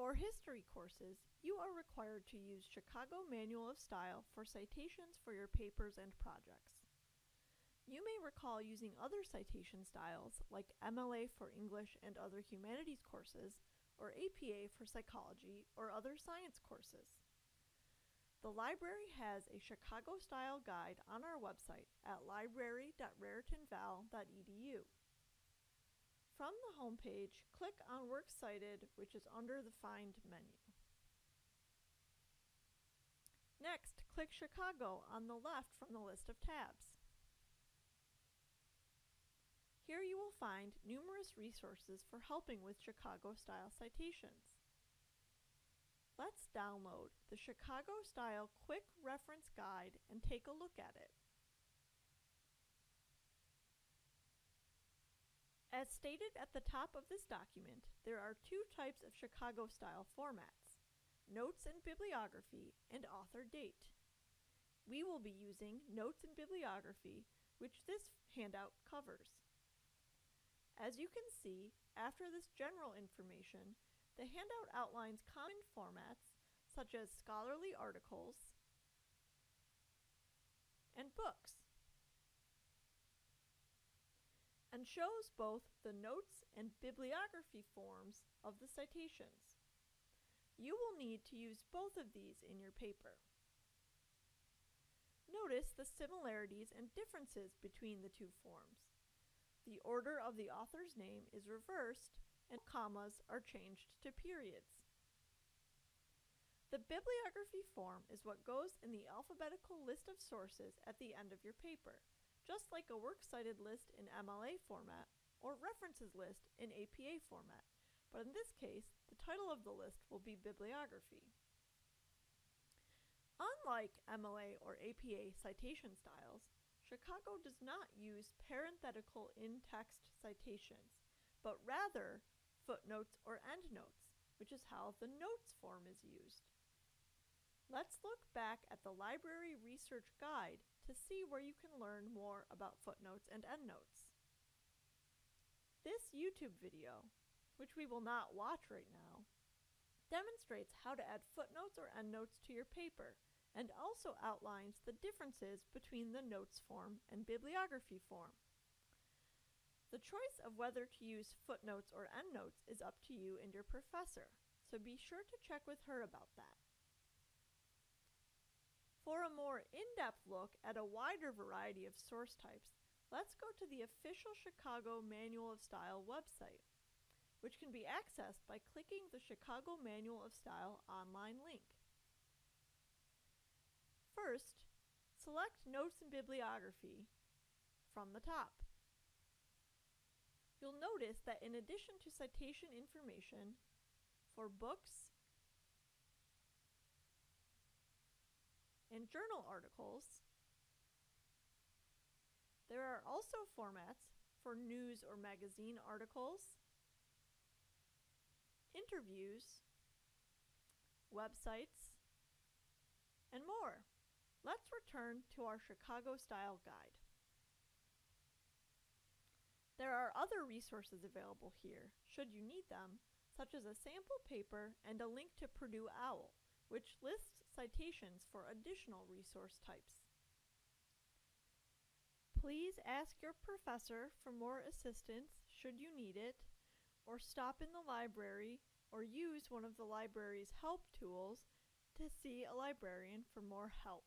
For history courses, you are required to use Chicago Manual of Style for citations for your papers and projects. You may recall using other citation styles like MLA for English and other humanities courses, or APA for psychology or other science courses. The library has a Chicago Style Guide on our website at library.raritanval.edu. From the homepage, click on Works Cited, which is under the Find menu. Next, click Chicago on the left from the list of tabs. Here you will find numerous resources for helping with Chicago-style citations. Let's download the Chicago Style Quick Reference Guide and take a look at it. As stated at the top of this document, there are two types of Chicago-style formats: Notes and Bibliography and Author Date. We will be using Notes and Bibliography, which this handout covers. As you can see, after this general information, the handout outlines common formats such as scholarly articles and books, and shows both the notes and bibliography forms of the citations. You will need to use both of these in your paper. Notice the similarities and differences between the two forms. The order of the author's name is reversed, and commas are changed to periods. The bibliography form is what goes in the alphabetical list of sources at the end of your paper, just like a works cited list in MLA format or references list in APA format, but in this case, the title of the list will be bibliography. Unlike MLA or APA citation styles, Chicago does not use parenthetical in-text citations, but rather footnotes or endnotes, which is how the notes form is used. Let's look back at the Library Research Guide to see where you can learn more about footnotes and endnotes. This YouTube video, which we will not watch right now, demonstrates how to add footnotes or endnotes to your paper and also outlines the differences between the notes form and bibliography form. The choice of whether to use footnotes or endnotes is up to you and your professor, so be sure to check with her about that. For a more in-depth look at a wider variety of source types, let's go to the official Chicago Manual of Style website, which can be accessed by clicking the Chicago Manual of Style online link. First, select Notes and Bibliography from the top. You'll notice that in addition to citation information for books and journal articles, there are also formats for news or magazine articles, interviews, websites, and more. Let's return to our Chicago Style Guide. There are other resources available here, should you need them, such as a sample paper and a link to Purdue OWL, which lists citations for additional resource types. Please ask your professor for more assistance should you need it, or stop in the library or use one of the library's help tools to see a librarian for more help.